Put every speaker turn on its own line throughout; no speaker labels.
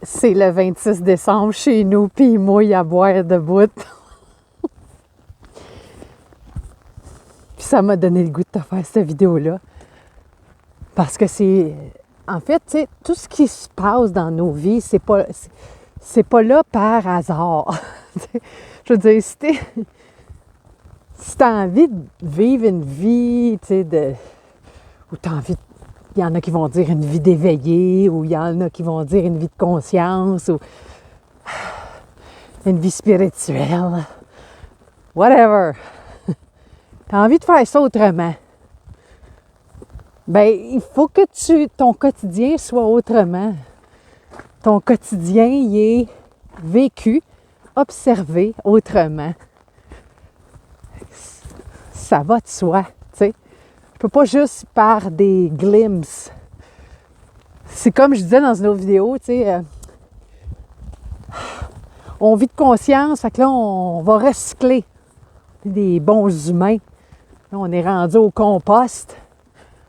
C'est le 26 décembre chez nous, puis il mouille à boire debout. Puis ça m'a donné le goût de te faire cette vidéo-là. Parce que c'est... En fait, tu sais, tout ce qui se passe dans nos vies, c'est pas là par hasard. Je veux dire, si t'as envie de vivre une vie, tu sais, où t'as envie... Il y en a qui vont dire une vie d'éveillé, ou il y en a qui vont dire une vie de conscience, ou une vie spirituelle. Whatever. T'as envie de faire ça autrement. Ben, il faut que ton quotidien soit autrement. Ton quotidien, il est vécu, observé autrement. Ça va de soi, tu sais. Je peux pas juste par des glimpses. C'est comme je disais dans une autre vidéo, tu sais, on vit de conscience, fait que là, on va recycler des bons humains. Là, on est rendu au compost.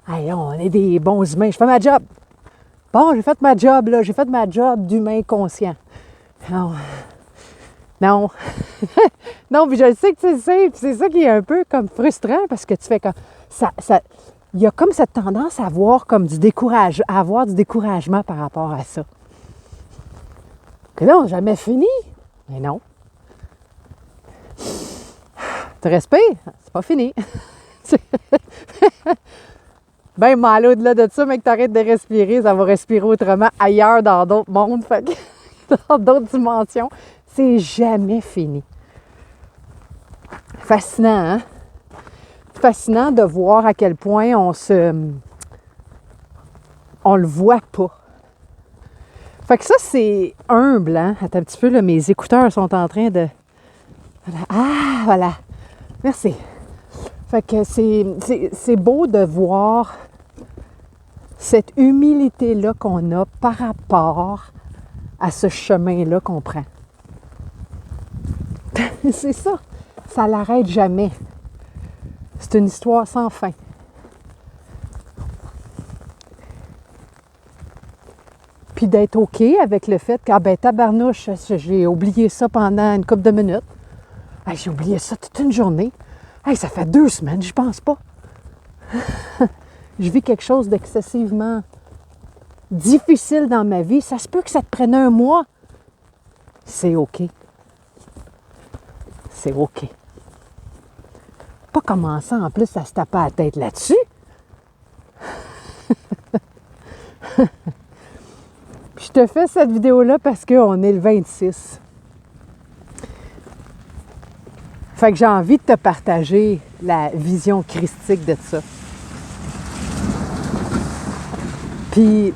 Hey, là, on est des bons humains. Je fais ma job. Bon, j'ai fait ma job, là. J'ai fait ma job d'humain conscient. Non. Non. Non, puis je sais que tu le sais. Puis c'est ça qui est un peu comme frustrant parce que tu fais comme... Il y a comme cette tendance à avoir comme du découragement par rapport à ça. Que là, on n'a jamais fini. Mais non. Tu respires, c'est pas fini. Ben, mal au-delà de ça, mec, t'arrêtes de respirer, ça va respirer autrement ailleurs dans d'autres mondes, fait que, dans d'autres dimensions. C'est jamais fini. Fascinant, hein? Fascinant de voir à quel point on le voit pas. Fait que ça, c'est humble, hein? Attends un petit peu, là, mes écouteurs sont en train de... Voilà. Ah, voilà. Merci. Fait que c'est beau de voir cette humilité-là qu'on a par rapport à ce chemin-là qu'on prend. C'est ça. Ça l'arrête jamais. C'est une histoire sans fin. Puis d'être OK avec le fait que, ah ben tabarnouche, j'ai oublié ça pendant une couple de minutes. Hey, j'ai oublié ça toute une journée. Hey, ça fait 2 semaines, je pense pas. Je vis quelque chose d'excessivement difficile dans ma vie. Ça se peut que ça te prenne 1 mois. C'est OK. C'est OK. Pas commencer en plus à se taper la tête là-dessus. Puis je te fais cette vidéo-là parce qu'on est le 26. Fait que j'ai envie de te partager la vision christique de ça. Puis,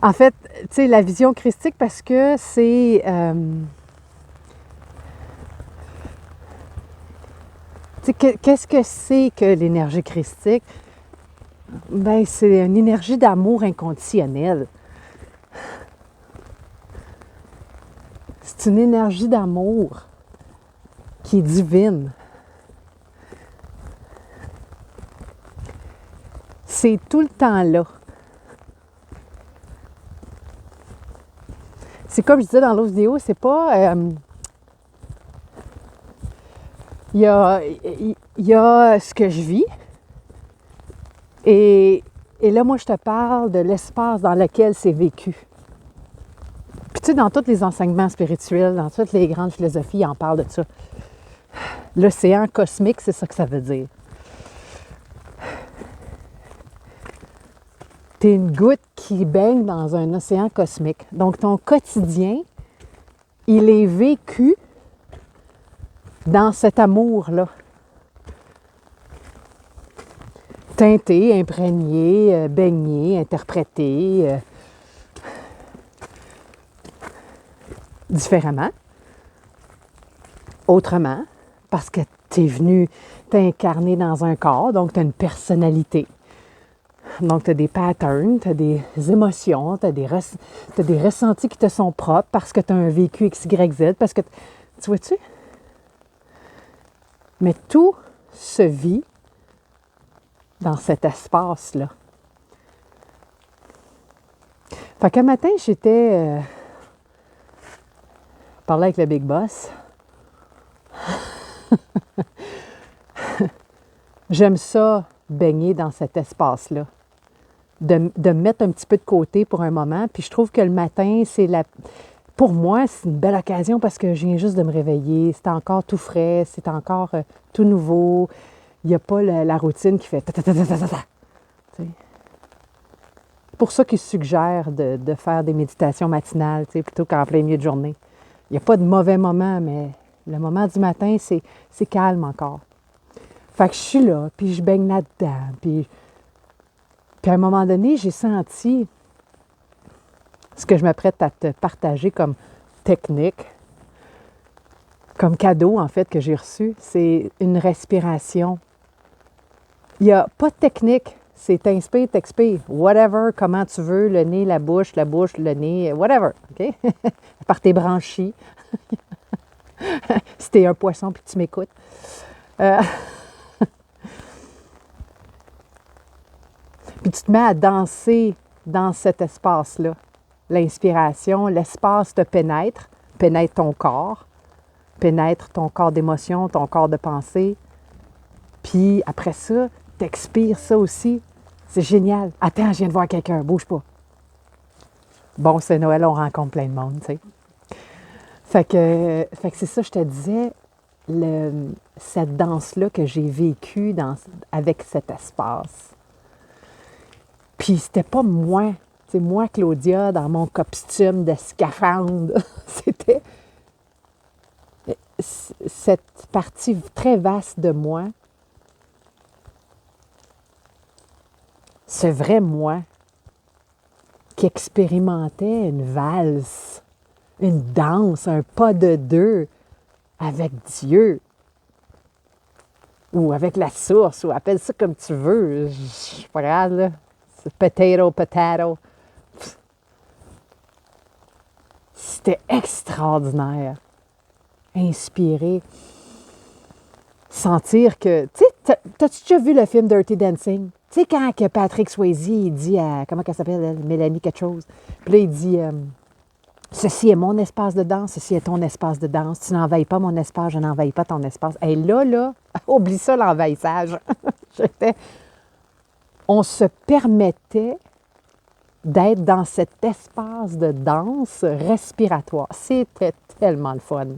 en fait, tu sais, la vision christique parce que c'est... tu sais, qu'est-ce que c'est que l'énergie christique? Ben, c'est une énergie d'amour inconditionnel. C'est une énergie d'amour qui est divine. C'est tout le temps là. C'est comme je disais dans l'autre vidéo, c'est pas... il y a ce que je vis. Et là, moi, je te parle de l'espace dans lequel c'est vécu. Puis tu sais, dans tous les enseignements spirituels, dans toutes les grandes philosophies, on parle de ça. L'océan cosmique, c'est ça que ça veut dire. T'es une goutte qui baigne dans un océan cosmique. Donc, ton quotidien, il est vécu dans cet amour-là. Teinté, imprégné, baigné, interprété différemment, autrement, parce que tu es venu t'incarner dans un corps, donc tu as une personnalité. Donc, tu as des patterns, tu as des émotions, tu as des ressentis qui te sont propres parce que tu as un vécu X, Y, Z, parce que, tu vois-tu? Mais tout se vit dans cet espace-là. Fait qu'un matin, j'étais... parlais avec le Big Boss. J'aime ça, baigner dans cet espace-là. De me mettre un petit peu de côté pour un moment. Puis je trouve que le matin, pour moi, c'est une belle occasion parce que je viens juste de me réveiller. C'est encore tout frais, c'est encore tout nouveau. Il n'y a pas la routine qui fait ta-ta-ta-ta-ta-ta. C'est pour ça qu'ils suggèrent de faire des méditations matinales plutôt qu'en plein milieu de journée. Il n'y a pas de mauvais moment, mais le moment du matin, c'est calme encore. Fait que je suis là, puis je baigne là-dedans. Puis à un moment donné, j'ai senti ce que je m'apprête à te partager comme technique, comme cadeau, en fait, que j'ai reçu. C'est une respiration. Il n'y a pas de technique. C'est t'inspires, t'expires. Whatever, comment tu veux, le nez, la bouche, le nez, whatever. OK? Par tes branchies. Si t'es un poisson puis que tu m'écoutes. Puis tu te mets à danser dans cet espace-là. L'inspiration, l'espace te pénètre ton corps, pénètre ton corps d'émotion, ton corps de pensée. Puis après ça, t'expires ça aussi. C'est génial. Attends, je viens de voir quelqu'un, bouge pas. Bon, c'est Noël, on rencontre plein de monde, tu sais. Fait que c'est ça, je te disais, cette danse-là que j'ai vécue avec cet espace. Puis c'était pas moi, c'est moi, Claudia, dans mon costume de scaphandre. C'était cette partie très vaste de moi, ce vrai moi qui expérimentait une valse, une danse, un pas de deux avec Dieu ou avec la source, ou appelle ça comme tu veux. Je suis pas grave, là. C'est potato. C'était extraordinaire. Inspirer. Sentir que... Tu sais, t'as-tu déjà vu le film Dirty Dancing? Tu sais, quand que Patrick Swayze, il dit à... Comment elle s'appelle, elle? Mélanie quelque chose. Puis là, il dit... ceci est mon espace de danse, ceci est ton espace de danse. Tu n'envahis pas mon espace, je n'envahis pas ton espace. Et là, oublie ça l'envahissage. On se permettait d'être dans cet espace de danse respiratoire. C'était tellement le fun.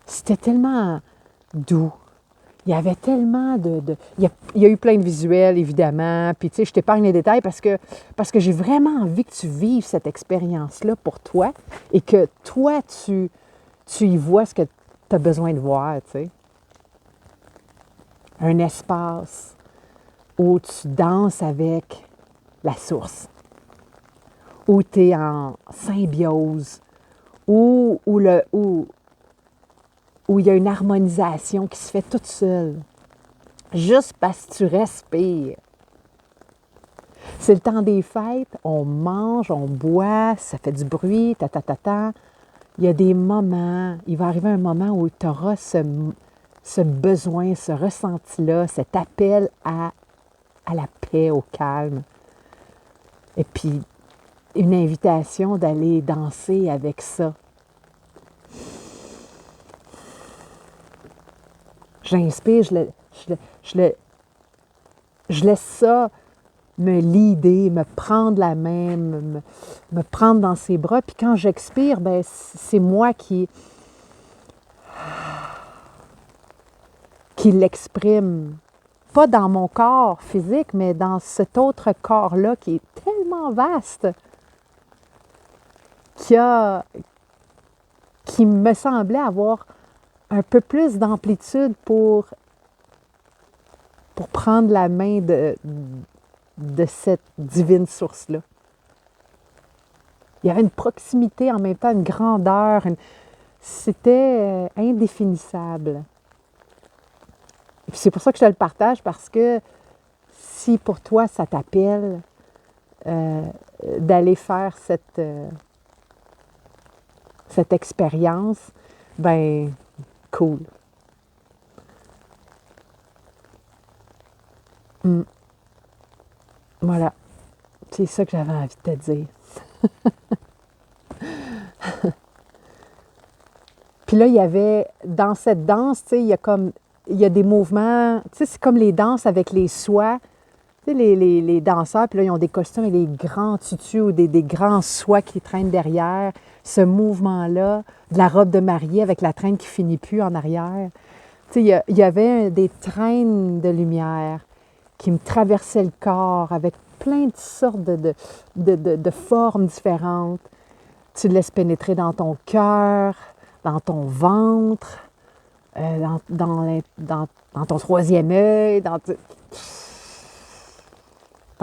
C'était tellement doux. Il y avait tellement il y a eu plein de visuels, évidemment. Puis, tu sais, je t'épargne les détails parce que j'ai vraiment envie que tu vives cette expérience-là pour toi et que toi, tu y vois ce que tu as besoin de voir, tu sais. Un espace où tu danses avec la source, où tu es en symbiose, où il y a une harmonisation qui se fait toute seule, juste parce que tu respires. C'est le temps des fêtes, on mange, on boit, ça fait du bruit, ta. Il y a des moments, il va arriver un moment où tu auras ce besoin, ce ressenti-là, cet appel à la paix, au calme. Et puis, une invitation d'aller danser avec ça. J'inspire, je laisse ça me leader, me prendre la main, me prendre dans ses bras. Puis quand j'expire, ben c'est moi qui l'exprime. Pas dans mon corps physique, mais dans cet autre corps-là qui est tellement vaste, qui me semblait avoir un peu plus d'amplitude pour prendre la main de cette divine source-là. Il y avait une proximité, en même temps une grandeur. C'était indéfinissable. Et puis c'est pour ça que je te le partage, parce que si pour toi, ça t'appelle d'aller faire cette expérience, ben cool. Mm. Voilà. C'est ça que j'avais envie de te dire. Puis là, il y avait, dans cette danse, tu sais, il y a des mouvements, tu sais, c'est comme les danses avec les soies. Tu sais, les danseurs, puis là, ils ont des costumes et des grands tutus ou des grands soies qui traînent derrière. Ce mouvement-là, de la robe de mariée avec la traîne qui finit plus en arrière. Tu sais, il y avait des traînes de lumière qui me traversaient le corps avec plein de sortes de formes différentes. Tu le laisses pénétrer dans ton cœur, dans ton ventre, dans ton troisième œil, dans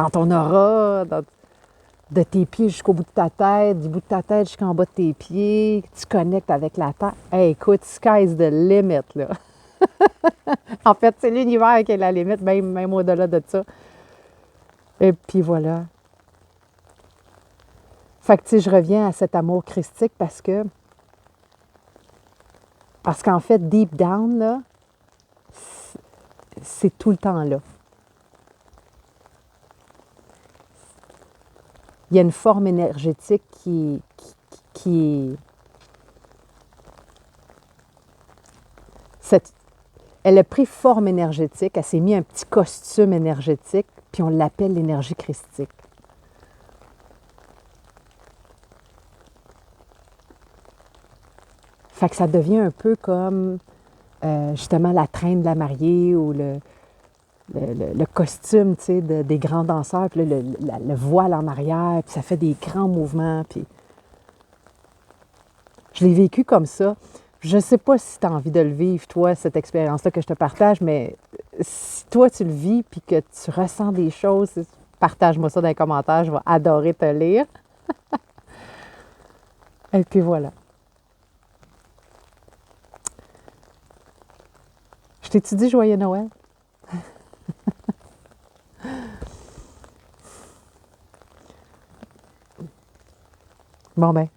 ton aura, de tes pieds jusqu'au bout de ta tête, du bout de ta tête jusqu'en bas de tes pieds. Tu connectes avec la terre. Hey, écoute, sky's the limit, là. En fait, c'est l'univers qui est la limite, même au-delà de ça. Et puis voilà. Fait que, tu sais, je reviens à cet amour christique parce qu'en fait, deep down, là, c'est tout le temps là. Il y a une forme énergétique qui cette, elle a pris forme énergétique, elle s'est mis un petit costume énergétique, puis on l'appelle l'énergie christique. Fait que ça devient un peu comme justement la traîne de la mariée ou le costume, tu sais, des grands danseurs, puis là, le voile en arrière, puis ça fait des grands mouvements, puis je l'ai vécu comme ça. Je ne sais pas si tu as envie de le vivre, toi, cette expérience-là que je te partage, mais si toi, tu le vis puis que tu ressens des choses, partage-moi ça dans les commentaires. Je vais adorer te lire. Et puis voilà. Je t'ai-tu dit Joyeux Noël? Bon, ben,